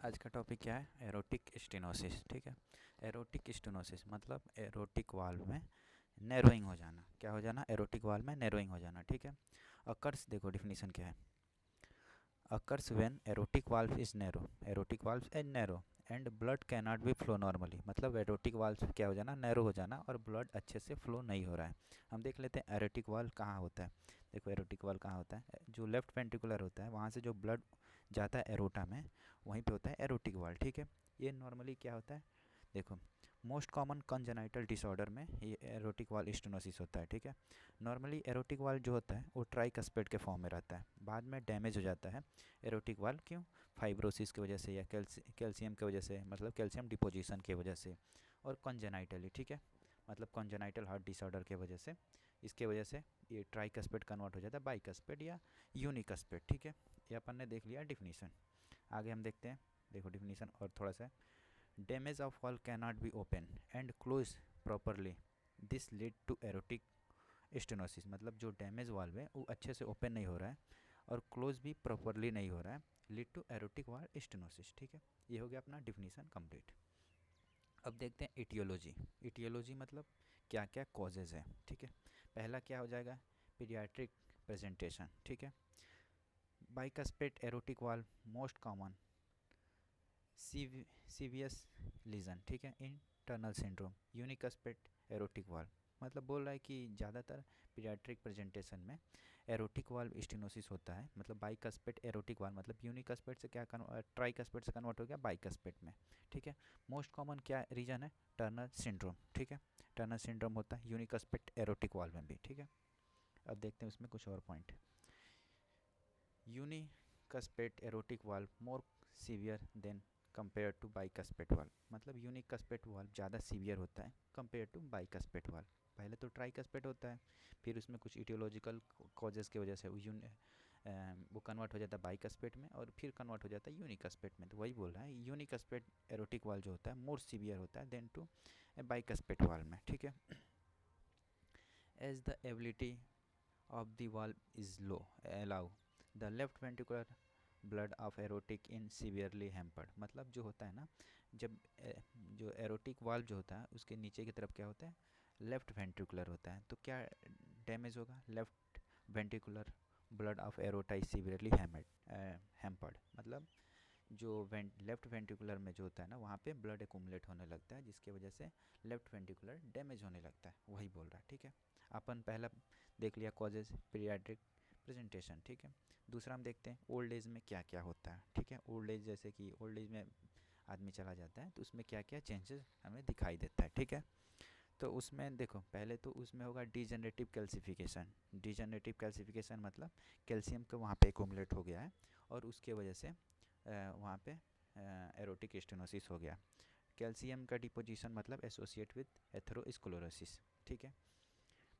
आज का टॉपिक क्या है? Aortic stenosis. ठीक है। एरोटिक स्टेनोसिस मतलब एरोटिक वाल्व में नैरोइंग हो जाना। क्या हो जाना? एरोटिक वाल्व में नैरोइंग हो जाना। ठीक है। अकर्स, देखो डिफिनीशन क्या है। Occurs when aortic valve is narrow, aortic valve is narrow and blood can not be flow normally. मतलब एरोटिक वाल्व क्या हो जाना? नैरो हो जाना और ब्लड अच्छे से फ्लो नहीं हो रहा है। हम देख लेते हैं एरोटिक वाल्व कहाँ होता है। देखो एरोटिक वाल्व कहाँ होता है? जो लेफ्ट वेंट्रिकुलर होता है वहाँ से जो ब्लड जाता है एरोटा में, वहीं पे होता है एरोटिक वाल्व। ठीक है। ये नॉर्मली क्या होता है? देखो, मोस्ट कॉमन कंजेनाइटल डिसऑर्डर में ये एरोटिक वाल्व स्टेनोसिस होता है। ठीक है। नॉर्मली एरोटिक वाल्व जो होता है वो ट्राइकस्पेड के फॉर्म में रहता है, बाद में डैमेज हो जाता है एरोटिक वाल्व। क्यों? फाइब्रोसिस की वजह से या कैल्शियम की वजह से, मतलब कैल्शियम डिपोजिशन की वजह से, और कंजेनाइटली। ठीक है। मतलब कंजेनाइटल हार्ट डिसऑर्डर की वजह से, इसके वजह से ये ट्राइकस्पेड कन्वर्ट हो जाता है बाइकस्पेड या यूनिकस्पेड। ठीक है। ये अपन ने देख लिया डिफिनीशन। आगे हम देखते हैं। देखो डिफिनीशन और थोड़ा सा। Damage of wall can not be open and close properly, this lead to aortic stenosis. मतलब जो डैमेज वाल्व है वो अच्छे से ओपन नहीं हो रहा है और क्लोज भी प्रॉपरली नहीं हो रहा है, lead to aortic valve stenosis. ठीक है। ये हो गया अपना डिफिनीशन कंप्लीट। अब देखते हैं इटियोलॉजी। इटियोलॉजी मतलब क्या क्या कॉजेज़ है। ठीक है। पहला क्या हो जाएगा? Pediatric presentation. ठीक है। Bicuspid aortic valve most common सीवियस लीजन। ठीक है। Internal syndrome unicuspid aortic valve, मतलब बोल रहा है कि ज़्यादातर पीडियाट्रिक प्रेजेंटेशन में एरोटिक वाल्व स्टेनोसिस होता है। मतलब बाइकस्पेड एरोटिक वाल्व मतलब यूनिकस्पेड से क्या ट्राइकस्पेड से कन्वर्ट हो गया बाइकस्पेड में। ठीक है। मोस्ट कॉमन क्या रीजन है? Turner syndrome. ठीक है। टर्नर सिंड्रोम होता है यूनिकस्पेड एरोटिक वाल्व में भी। ठीक है। अब देखते हैं उसमें कुछ और point. Unicuspid aortic valve more severe than compared to bicuspid valve. मतलब यूनिकस्पेड वाल्व ज़्यादा सीवियर होता है कंपेयर टू बाइकस्पेड वाल्व। पहले तो ट्राइकस्पेड होता है, फिर उसमें कुछ इटियोलॉजिकल कॉजेज़ की वजह से वो कन्वर्ट हो जाता है बाइकस्पेड में और फिर कन्वर्ट हो जाता है यूनिकस्पेड में। तो वही बोल रहा है यूनिकस्पेड एरोटिक वाल्व जो होता है मोर सीवियर होता है देन टू बाइकस्पेड वाल्व में। ठीक है। As the ability of the valve is low, allow the left ventricular blood of aortic in severely hampered। मतलब जो होता है ना, जब जो एरोटिक वाल्व जो होता है उसके नीचे की तरफ क्या होता है? लेफ्ट वेंट्रिकुलर होता है। तो क्या डैमेज होगा? Left ventricular blood of aorta is severely hampered. मतलब जो लेफ्ट वेंट्रिकुलर में जो होता है ना वहाँ पे ब्लड एकुमुलेट होने लगता है, जिसकी वजह से लेफ्ट वेंट्रिकुलर डैमेज होने लगता है। वही बोल रहा है। ठीक है। अपन पहला देख लिया कॉजेज, पीडियाट्रिक प्रेजेंटेशन। ठीक है। दूसरा हम देखते हैं ओल्ड एज में क्या क्या होता है। ठीक है। ओल्ड एज, जैसे कि ओल्ड एज में आदमी चला जाता है तो उसमें क्या क्या चेंजेस हमें दिखाई देता है। ठीक है। तो उसमें देखो पहले तो उसमें होगा डिजेनरेटिव कैल्सिफिकेशन। डिजेनरेटिव कैल्सिफिकेशन मतलब कैल्शियम का वहाँ पे एकुमुलेट हो गया है और उसके वजह से वहाँ पे एरोटिक स्टेनोसिस हो गया। कैल्शियम का डिपोजिशन मतलब एसोसिएट विद एथेरोस्क्लेरोसिस। ठीक है।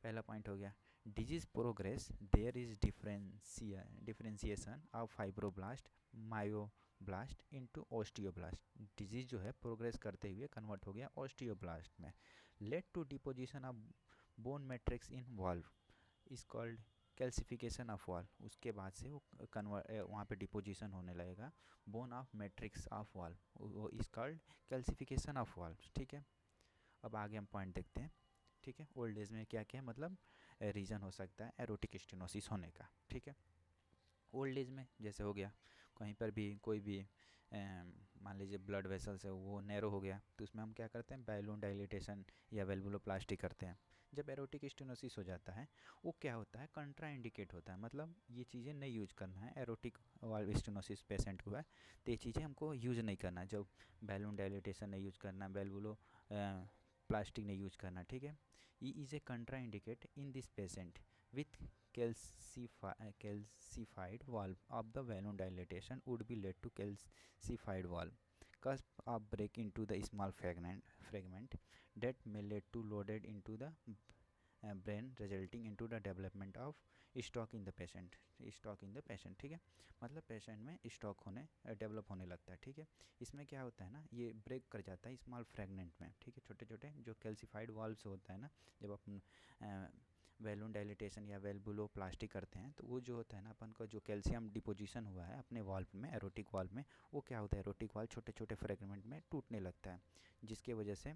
पहला पॉइंट हो गया। Disease progress there is differentiation of fibroblast myoblast into osteoblast. Disease जो है प्रोग्रेस करते हुए कन्वर्ट हो गया ऑस्टियोब्लास्ट में। Led to deposition of bone matrix in valve is called calcification of wall. उसके बाद से वो कन्वर्ट वहाँ पे डिपोजिशन होने लगेगा bone of matrix of wall, वो is called calcification of wall. ठीक है। अब आगे हम पॉइंट देखते हैं। ठीक है। ओल्ड एज में क्या क्या मतलब रीज़न हो सकता है एरोटिक स्टेनोसिस होने का। ठीक है। ओल्ड एज में जैसे हो गया कहीं पर भी कोई भी मान लीजिए ब्लड वेसल्स है वो नैरो हो गया तो उसमें हम क्या करते हैं? बैलून डायलिटेशन या वेल्वुलोप्लास्टी करते हैं। जब एरोटिक स्टेनोसिस हो जाता है वो क्या होता है? कंट्रा इंडिकेट होता है। मतलब ये चीज़ें नहीं यूज करना है। एरोटिक वाल्व स्टेनोसिस पेशेंट को है तो ये चीज़ें हमको यूज नहीं करना है। जब बैलून डायलिटेशन नहीं यूज करना, वेल्वुलो प्लास्टिक नहीं यूज करना। ठीक है। E is a contraindicate in this patient with calcified valve of the balloon dilatation would be led to calcified valve. Cusp of break into the small fragment that may lead to loaded into the brain resulting into the development of stroke in the patient। Stroke in the patient. ठीक है। मतलब patient में stroke होने develop होने लगता है। ठीक है। इसमें क्या होता है ना, ये ब्रेक कर जाता है स्मॉल फ्रेगमेंट में। ठीक है। छोटे छोटे जो कैल्सिफाइड वाल्व्स होता है ना, जब अपन बैलून डायलिटेशन या वेल्वुलोप्लास्टी करते हैं तो वो जो होता है ना अपन का जो कैल्शियम डिपोजिशन हुआ है अपने वाल्व में, एरोटिक वाल्व में, वो क्या होता है, एरोटिक वाल्व छोटे छोटे फ्रेगमेंट में टूटने लगता है, जिसके वजह से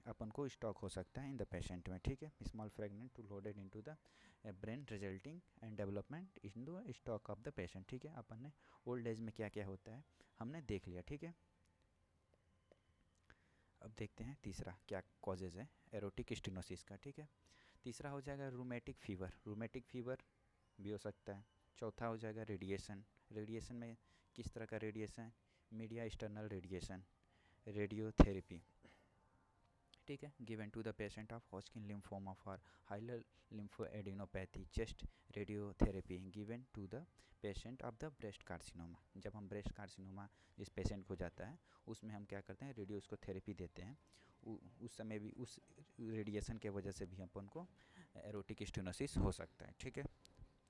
अपन को स्टॉक हो सकता है इन द पेशेंट में, ठीक है। Small fragment to loaded into the brain resulting and development in the stroke of the patient, ठीक है। अपन ने ओल्ड एज में क्या क्या होता है हमने देख लिया, ठीक है। अब देखते हैं तीसरा क्या कॉजेज़ है एरोटिक स्टेनोसिस का, ठीक है। तीसरा हो जाएगा रूमेटिक फीवर, रूमेटिक फीवर भी हो सकता है। चौथा हो जाएगा रेडिएशन, रेडिएशन में किस तरह का radiation, media external radiation, radiotherapy, ठीक है, given to the patient of Hodgkin lymphoma for hilar lymphadenopathy, chest radiotherapy given to the patient of the breast carcinoma. जब हम ब्रेस्ट कार्सिनोमा जिस पेशेंट को जाता है उसमें हम क्या करते हैं, रेडियो उसको थेरेपी देते हैं। उस समय भी उस रेडिएशन के वजह से भी अपन को एरोटिक स्टेनोसिस हो सकता है, ठीक है।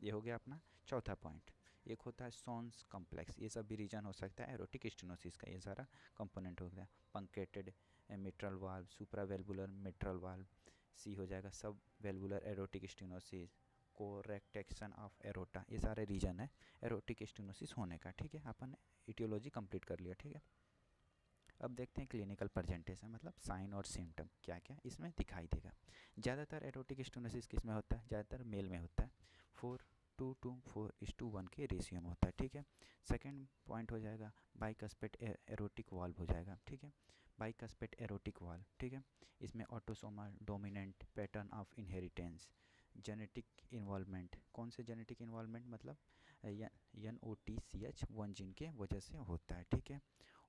ये हो गया अपना चौथा पॉइंट। एक होता है सोन्स कॉम्प्लेक्स, ये सब भी रीजन हो सकता है एरोटिक स्टेनोसिस का, ये सारा कंपोनेंट हो गया। Punctated mitral valve, supravalvular mitral valve, सी हो जाएगा subvalvular aortic stenosis, coarctation of aorta, ये सारे रीजन है एरोटिक स्टेनोसिस होने का, ठीक है। अपन ने इटियोलॉजी कंप्लीट कर लिया, ठीक है। अब देखते हैं क्लिनिकल प्रेजेंटेशन, मतलब साइन और सिम्टम क्या क्या इसमें दिखाई देगा। ज़्यादातर एरोटिक स्टेनोसिस किस में होता है, ज़्यादातर मेल में होता है, 4:4:1 के रेशियो में होता है, ठीक है। सेकेंड पॉइंट हो जाएगा बाइकस्पेट एरोटिक वाल्व हो जाएगा, ठीक है, बाइकस्पेट एरोटिक वाल्व, ठीक है। इसमें autosomal dominant pattern of inheritance, genetic involvement, कौन से जेनेटिक इन्वॉल्वमेंट, मतलब NOTCH1 जीन के वजह से होता है, ठीक है।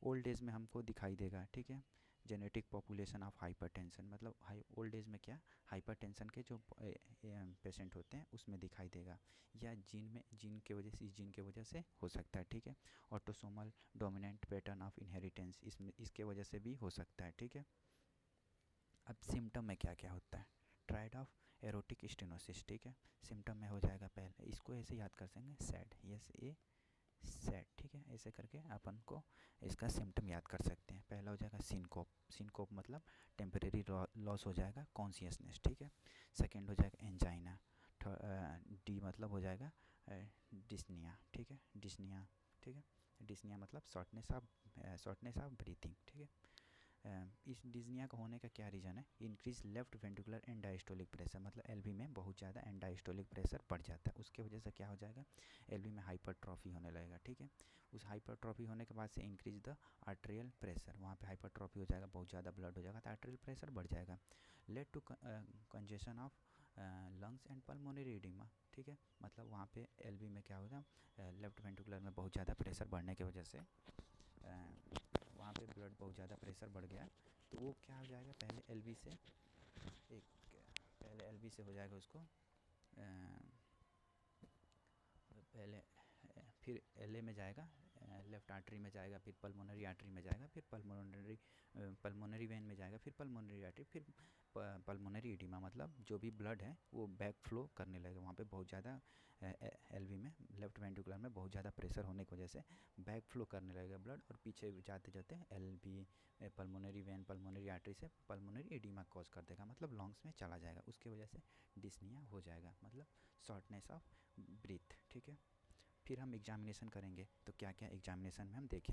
ओल्ड एज में हमको दिखाई देगा, ठीक है। जेनेटिक पॉपुलेशन ऑफ हाइपरटेंशन, मतलब ओल्ड एज में क्या हाइपरटेंशन के जो पेशेंट होते हैं उसमें दिखाई देगा, या जीन के वजह से, इस जीन के वजह से हो सकता है, ठीक है। Autosomal dominant pattern of inheritance, इसके वजह से भी हो सकता है, ठीक है। अब सिम्टम में क्या क्या होता है, ट्रायड ऑफ एरोटिक स्टेनोसिस, ठीक है। सिम्टम में हो जाएगा पहले, इसको ऐसे याद कर सकेंगे, सैड, यस ए सेट, ठीक है। ऐसे करके अपन को इसका सिम्टम याद कर सकते हैं। पहला हो जाएगा सिनकोप, सिनकोप मतलब टेम्परेरी लॉस हो जाएगा कॉन्शियसनेस, ठीक है। सेकंड हो जाएगा एंजाइना, डी मतलब हो जाएगा डिस्निया, ठीक है, डिस्निया, ठीक है। डिस्निया मतलब शॉर्टनेस ऑफ ब्रीथिंग, ठीक है। इस डिज्निया का होने का क्या रीज़न है, increase left ventricular and diastolic pressure, मतलब एलवी में बहुत ज़्यादा एंड डायस्टोलिक प्रेशर बढ़ जाता है, उसके वजह से क्या हो जाएगा, एलवी में हाइपरट्रॉफी होने लगेगा, ठीक है। उस हाइपरट्रॉफी होने के बाद से इंक्रीज द आर्टेरियल प्रेशर, वहाँ पे हाइपरट्रॉफी हो जाएगा, बहुत ज़्यादा ब्लड हो जाएगा तो आर्टेरियल प्रेशर बढ़ जाएगा, led to congestion of lungs and pulmonary oedema, ठीक है। मतलब वहाँ पे एलवी में क्या होगा, लेफ्ट वेंट्रिकुलर में बहुत ज़्यादा प्रेशर बढ़ने की वजह से वहाँ पे ब्लड बहुत ज़्यादा प्रेशर बढ़ गया, तो वो क्या हो जाएगा, पहले एलवी से हो जाएगा उसको पहले, फिर एलए में जाएगा, लेफ्ट आर्टरी में जाएगा, फिर पल्मोनरी आर्टरी में जाएगा, फिर पल्मोनरी वेन में जाएगा, फिर पल्मोनरी आर्टरी, फिर पल्मोनरी एडिमा, मतलब जो भी ब्लड है वो बैक फ्लो करने लगेगा। वहाँ पे बहुत ज़्यादा एलवी में, लेफ्ट वेंट्रिकुलर में बहुत ज़्यादा प्रेशर होने की वजह से बैक फ्लो करने लगेगा ब्लड, और पीछे जाते जाते LV pulmonary vein, pulmonary artery से पल्मोनरी एडिमा कॉज कर देगा, मतलब लंग्स में चला जाएगा, उसकी वजह से डिस्निया हो जाएगा, मतलब शॉर्टनेस ऑफ ब्रीथ, ठीक है। फिर हम एग्जामिनेशन करेंगे तो क्या क्या एग्जामिनेशन में हम देखेंगे।